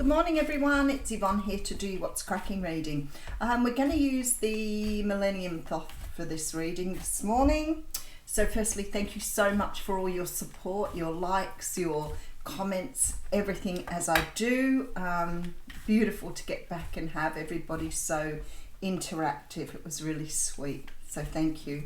Good morning everyone, it's Yvonne here to do What's Cracking reading. We're going to use the Millennium Thoth for this reading this morning. So firstly, thank you so much for all your support, your likes, your comments, everything as I do. Beautiful to get back and have everybody so interactive. It was really sweet, so thank you.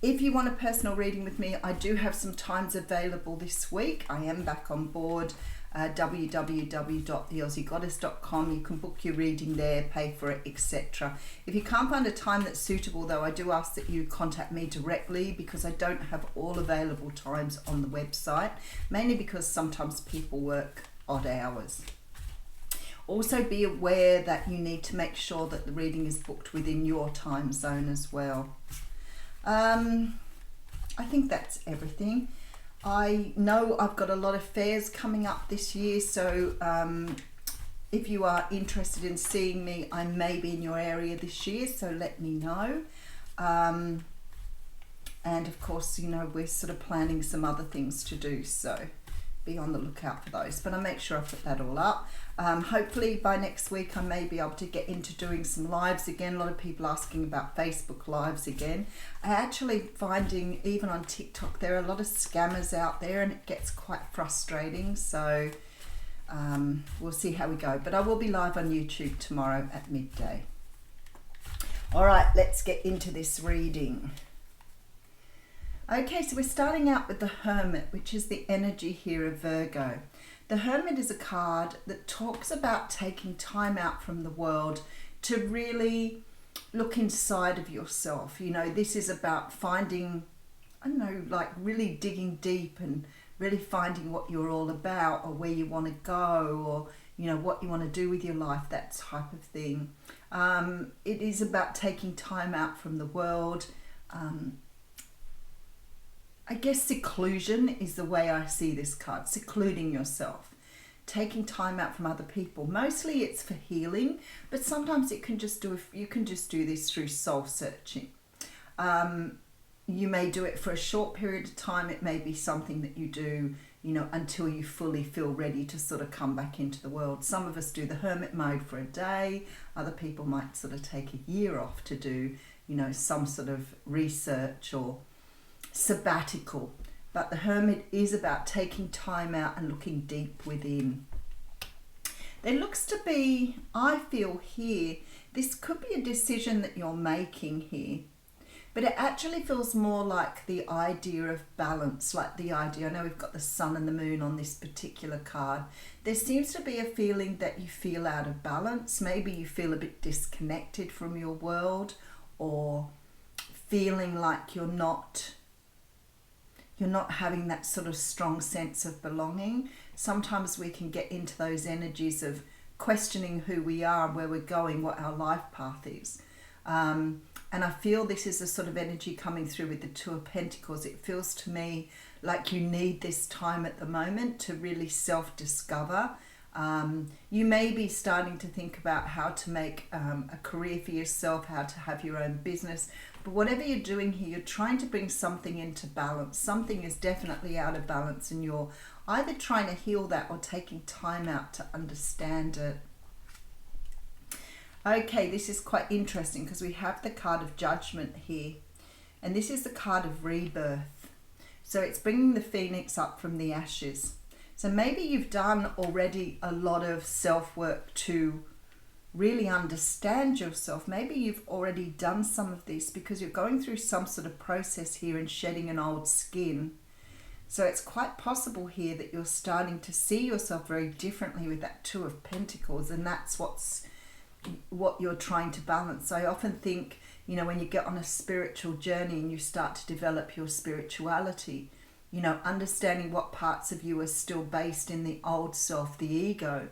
If you want a personal reading with me, I do have some times available this week. I am back on board. www.theaussiegoddess.com. You can book your reading there, pay for it, etc. If you can't find a time that's suitable though, I do ask that you contact me directly because I don't have all available times on the website, mainly because sometimes people work odd hours. Also be aware that you need to make sure that the reading is booked within your time zone as well. I think that's everything. I know I've got a lot of fairs coming up this year, so if you are interested in seeing me, I may be in your area this year, so let me know. And of course, you know, we're sort of planning some other things to do, so be on the lookout for those. But I'll make sure I put that all up. Hopefully by next week I may be able to get into doing some lives again. A lot of people asking about Facebook lives again. I actually finding even on TikTok there are a lot of scammers out there and it gets quite frustrating, so we'll see how we go. But I will be live on YouTube tomorrow at midday. All right, let's get into this reading. Okay, so we're starting out with the Hermit, which is the energy here of Virgo. The Hermit is a card that talks about taking time out from the world to really look inside of yourself. You know, this is about finding, I don't know, like really digging deep and really finding what you're all about or where you want to go or, you know, what you want to do with your life, that type of thing. It is about taking time out from the world. I guess seclusion is the way I see this card, secluding yourself, taking time out from other people. Mostly it's for healing, but sometimes it can just you can just do this through soul searching. You may do it for a short period of time. It may be something that you do, you know, until you fully feel ready to sort of come back into the world. Some of us do the hermit mode for a day. Other people might sort of take a year off to do, you know, some sort of research or sabbatical. But the Hermit is about taking time out and looking deep within. There looks to be, I feel here, this could be a decision that you're making here, but it actually feels more like the idea of balance, like the idea, I know we've got the sun and the moon on this particular card. There seems to be a feeling that you feel out of balance. Maybe you feel a bit disconnected from your world, or feeling like you're not having that sort of strong sense of belonging. Sometimes we can get into those energies of questioning who we are, where we're going, what our life path is. And I feel this is a sort of energy coming through with the Two of Pentacles. It feels to me like you need this time at the moment to really self-discover. You may be starting to think about how to make a career for yourself, how to have your own business. But whatever you're doing here, you're trying to bring something into balance. Something is definitely out of balance and you're either trying to heal that or taking time out to understand it. Okay, this is quite interesting because we have the card of Judgment here. And this is the card of rebirth. So it's bringing the phoenix up from the ashes. So maybe you've done already a lot of self-work to really understand yourself. Maybe you've already done some of this because you're going through some sort of process here and shedding an old skin. So it's quite possible here that you're starting to see yourself very differently with that Two of Pentacles, and that's what you're trying to balance. I often think, you know, when you get on a spiritual journey and you start to develop your spirituality, you know, understanding what parts of you are still based in the old self, the ego,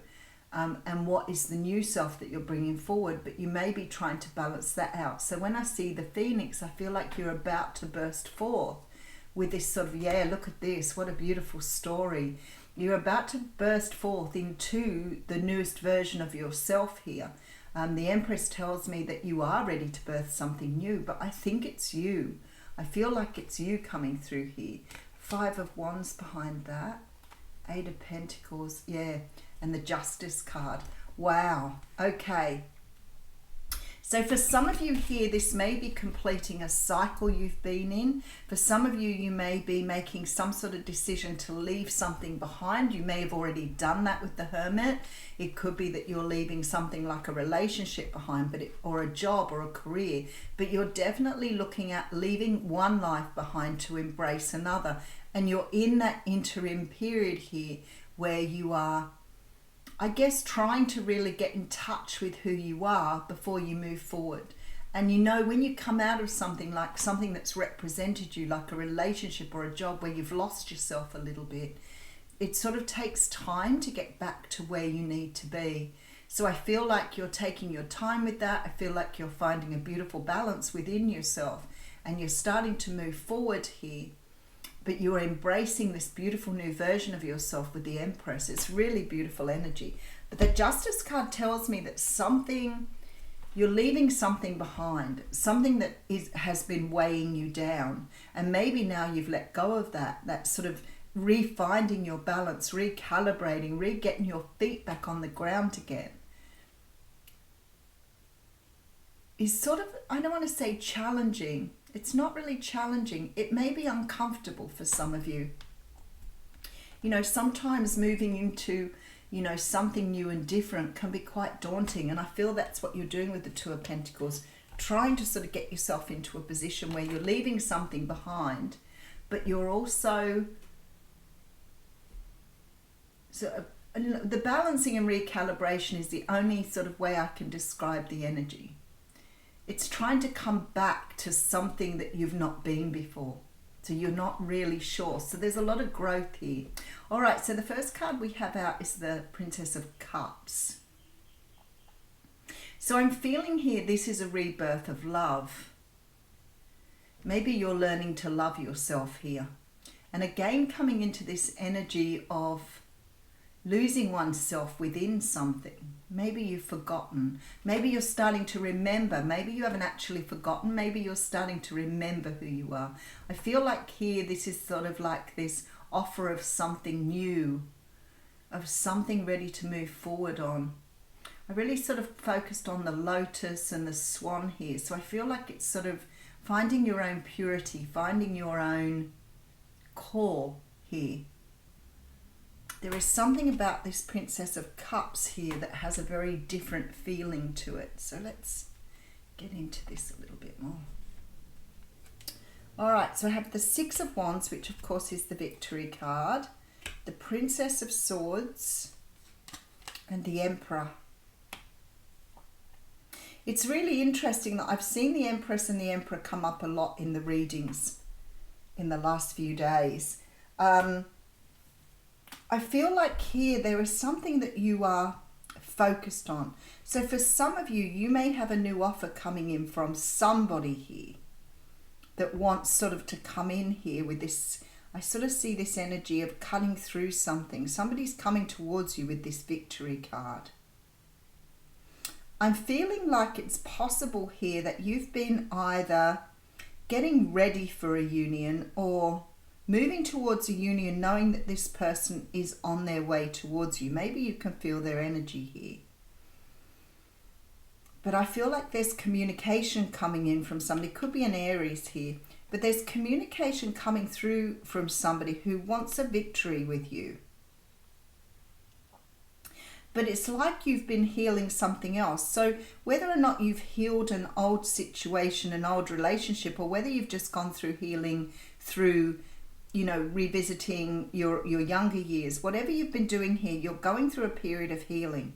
and what is the new self that you're bringing forward, but you may be trying to balance that out. So when I see the phoenix, I feel like you're about to burst forth with this sort of, yeah, look at this, what a beautiful story. You're about to burst forth into the newest version of yourself here. The Empress tells me that you are ready to birth something new, but I think it's you. I feel like it's you coming through here. Five of Wands behind that. Eight of Pentacles, yeah. and the Justice card. Wow. Okay. So for some of you here, this may be completing a cycle you've been in. For some of you, you may be making some sort of decision to leave something behind. You may have already done that with the Hermit. It could be that you're leaving something like a relationship behind, or a job or a career, but you're definitely looking at leaving one life behind to embrace another. And you're in that interim period here where you are, I guess, trying to really get in touch with who you are before you move forward. And you know, when you come out of something like something that's represented you, like a relationship or a job where you've lost yourself a little bit, it sort of takes time to get back to where you need to be. So I feel like you're taking your time with that. I feel like you're finding a beautiful balance within yourself and you're starting to move forward here. But you're embracing this beautiful new version of yourself with the Empress. It's really beautiful energy. But the Justice card tells me that you're leaving something behind, something that has been weighing you down. And maybe now you've let go of that sort of refinding your balance, recalibrating, getting your feet back on the ground again. Is sort of, I don't want to say challenging. It's not really challenging. It may be uncomfortable for some of you. You know, sometimes moving into, you know, something new and different can be quite daunting. And I feel that's what you're doing with the Two of Pentacles, trying to sort of get yourself into a position where you're leaving something behind, but you're also, so the balancing and recalibration is the only sort of way I can describe the energy. It's trying to come back to something that you've not been before. So you're not really sure. So there's a lot of growth here. All right, so the first card we have out is the Princess of Cups. So I'm feeling here this is a rebirth of love. Maybe you're learning to love yourself here. And again, coming into this energy of losing oneself within something. Maybe you've forgotten. Maybe you're starting to remember. Maybe you haven't actually forgotten. Maybe you're starting to remember who you are. I feel like here this is sort of like this offer of something new, of something ready to move forward on. I really sort of focused on the lotus and the swan here. So I feel like it's sort of finding your own purity, finding your own core here. There is something about this Princess of Cups here that has a very different feeling to it. So let's get into this a little bit more. All right, so I have the Six of Wands, which of course is the Victory card, the Princess of Swords, and the Emperor. It's really interesting that I've seen the Empress and the Emperor come up a lot in the readings in the last few days. I feel like here there is something that you are focused on. So for some of you, you may have a new offer coming in from somebody here that wants sort of to come in here with this. I sort of see this energy of cutting through something. Somebody's coming towards you with this Victory card. I'm feeling like it's possible here that you've been either getting ready for a union or moving towards a union, knowing that this person is on their way towards you. Maybe you can feel their energy here. But I feel like there's communication coming in from somebody. Could be an Aries here. But there's communication coming through from somebody who wants a victory with you. But it's like you've been healing something else. So whether or not you've healed an old situation, an old relationship, or whether you've just gone through healing through, you know, revisiting your younger years, whatever you've been doing here, you're going through a period of healing.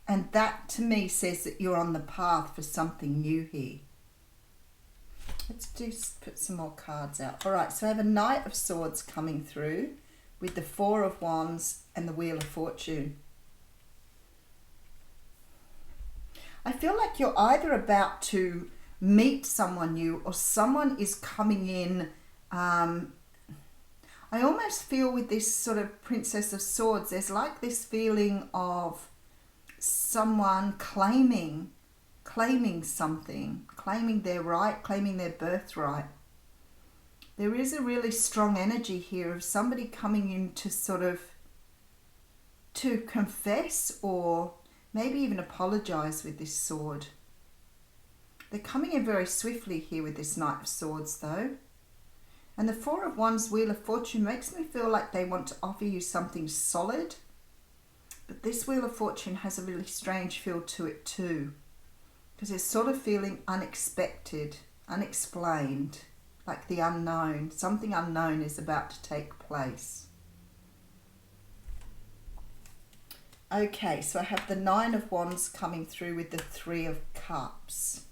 And that to me says that you're on the path for something new here. Let's just put some more cards out. All right, so I have a Knight of Swords coming through with the Four of Wands and the Wheel of Fortune. I feel like you're either about to meet someone new or someone is coming in. I almost feel with this sort of Princess of Swords, there's like this feeling of someone claiming something, claiming their right, claiming their birthright. There is a really strong energy here of somebody coming in to sort of to confess or maybe even apologize with this sword. They're coming in very swiftly here with this Knight of Swords though. And the Four of Wands, Wheel of Fortune, makes me feel like they want to offer you something solid. But this Wheel of Fortune has a really strange feel to it too. Because it's sort of feeling unexpected, unexplained, like the unknown. Something unknown is about to take place. Okay, so I have the Nine of Wands coming through with the Three of Cups.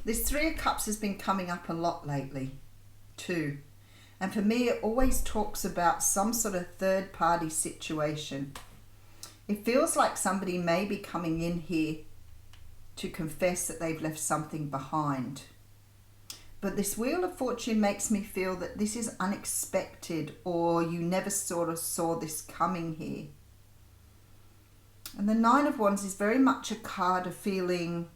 This Three of Cups has been coming up a lot lately too. And for me, it always talks about some sort of third party situation. It feels like somebody may be coming in here to confess that they've left something behind. But this Wheel of Fortune makes me feel that this is unexpected, or you never sort of saw this coming here. And the Nine of Wands is very much a card of feeling,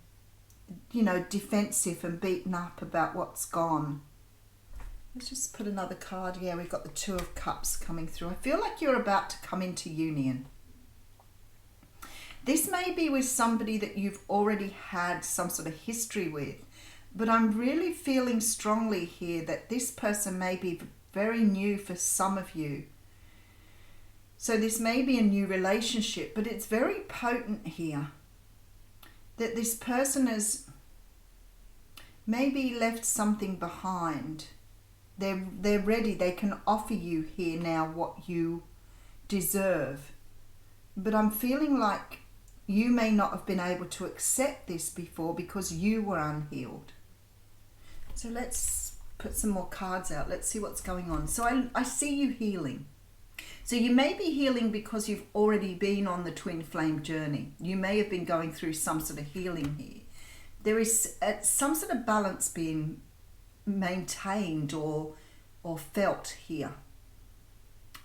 you know, defensive and beaten up about what's gone. Let's just put another card. Yeah, we've got the Two of Cups coming through. I feel like you're about to come into union. This may be with somebody that you've already had some sort of history with, but I'm really feeling strongly here that this person may be very new for some of you. So this may be a new relationship, but it's very potent here that this person has maybe left something behind. They're ready. They can offer you here now what you deserve. But I'm feeling like you may not have been able to accept this before because you were unhealed. So let's put some more cards out. Let's see what's going on. So I see you healing. So you may be healing because you've already been on the twin flame journey. You may have been going through some sort of healing here. There is some sort of balance being maintained or felt here.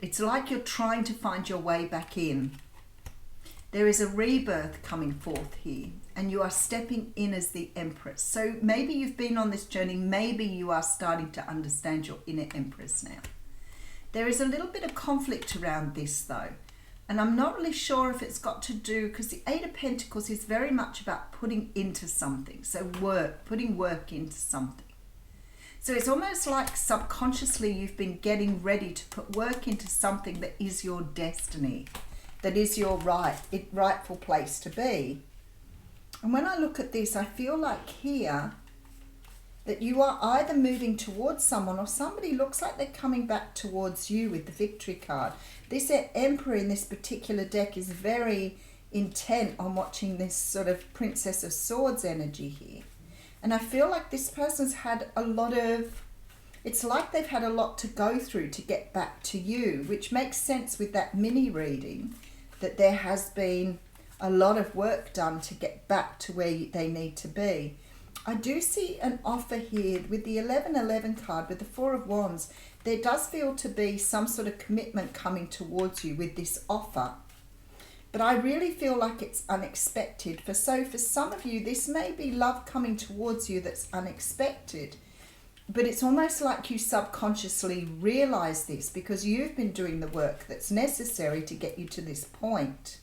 It's like you're trying to find your way back in. There is a rebirth coming forth here, and you are stepping in as the Empress. So maybe you've been on this journey, maybe you are starting to understand your inner Empress now. There is a little bit of conflict around this though, and I'm not really sure if it's got to do, because the Eight of Pentacles is very much about putting into something, so putting work into something. So it's almost like subconsciously you've been getting ready to put work into something that is your destiny, that is your rightful place to be. And when I look at this, I feel like here that you are either moving towards someone, or somebody looks like they're coming back towards you with the Victory card. This Emperor in this particular deck is very intent on watching this sort of Princess of Swords energy here. And I feel like this person's had a lot of, it's like they've had a lot to go through to get back to you, which makes sense with that mini reading, that there has been a lot of work done to get back to where they need to be. I do see an offer here with the 1111 card, with the Four of Wands. There does feel to be some sort of commitment coming towards you with this offer. But I really feel like it's unexpected. For some of you, this may be love coming towards you that's unexpected. But it's almost like you subconsciously realize this because you've been doing the work that's necessary to get you to this point.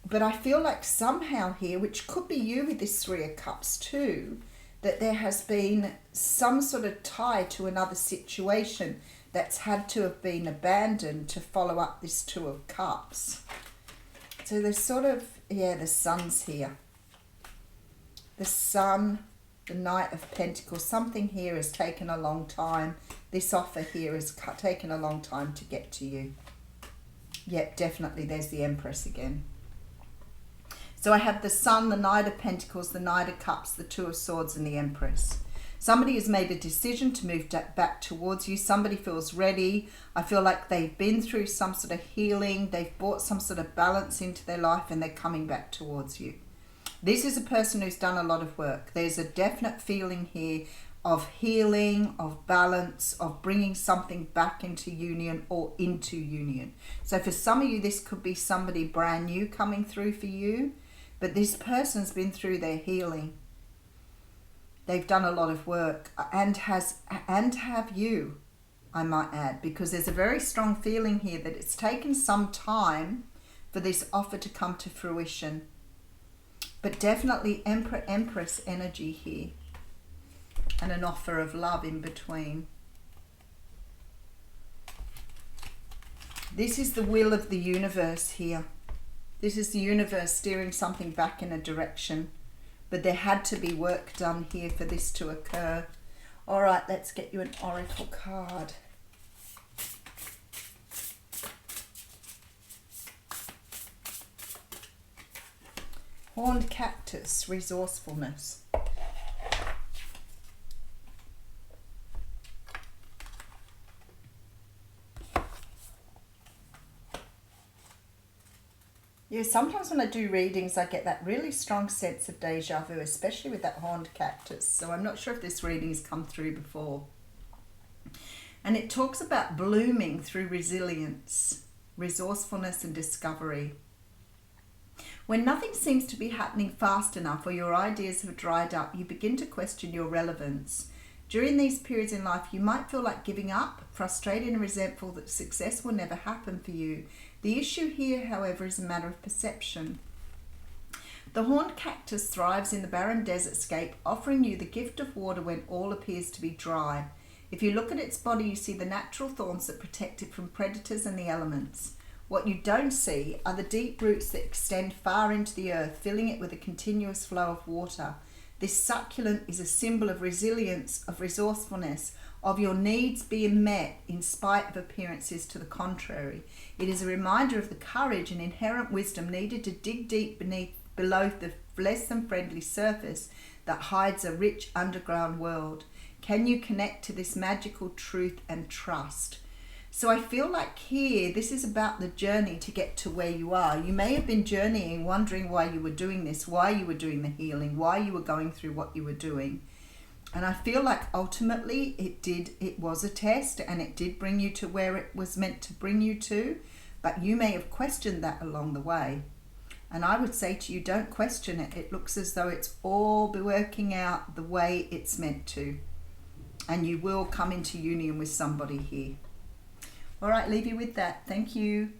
But I feel like somehow here, which could be you with this Three of Cups too, that there has been some sort of tie to another situation that's had to have been abandoned to follow up this Two of Cups. So there's sort of, yeah, the Sun's here. The Sun, the Knight of Pentacles. Something here has taken a long time. This offer here has taken a long time to get to you. Yep, definitely there's the Empress again. So I have the Sun, the Knight of Pentacles, the Knight of Cups, the Two of Swords, and the Empress. Somebody has made a decision to move back towards you. Somebody feels ready. I feel like they've been through some sort of healing. They've brought some sort of balance into their life, and they're coming back towards you. This is a person who's done a lot of work. There's a definite feeling here of healing, of balance, of bringing something back into union or into union. So for some of you, this could be somebody brand new coming through for you. But this person's been through their healing. They've done a lot of work, and have you, I might add, because there's a very strong feeling here that it's taken some time for this offer to come to fruition. But definitely Emperor, Empress energy here, and an offer of love in between. This is the will of the universe here. This is the universe steering something back in a direction. But there had to be work done here for this to occur. All right, let's get you an oracle card. Horned Cactus, resourcefulness. Yeah, sometimes when I do readings, I get that really strong sense of deja vu, especially with that horned cactus. So I'm not sure if this reading's come through before. And it talks about blooming through resilience, resourcefulness and discovery. When nothing seems to be happening fast enough or your ideas have dried up, you begin to question your relevance. During these periods in life, you might feel like giving up, frustrated and resentful that success will never happen for you. The issue here, however, is a matter of perception. The horned cactus thrives in the barren desert scape, offering you the gift of water when all appears to be dry. If you look at its body, you see the natural thorns that protect it from predators and the elements. What you don't see are the deep roots that extend far into the earth, filling it with a continuous flow of water. This succulent is a symbol of resilience, of resourcefulness, of your needs being met in spite of appearances to the contrary. It is a reminder of the courage and inherent wisdom needed to dig deep below the less than friendly surface that hides a rich underground world. Can you connect to this magical truth and trust? So I feel like here, this is about the journey to get to where you are. You may have been journeying, wondering why you were doing this, why you were doing the healing, why you were going through what you were doing. And I feel like ultimately it was a test, and it did bring you to where it was meant to bring you to, but you may have questioned that along the way. And I would say to you, don't question it. It looks as though it's all be working out the way it's meant to. And you will come into union with somebody here. All right, leave you with that. Thank you.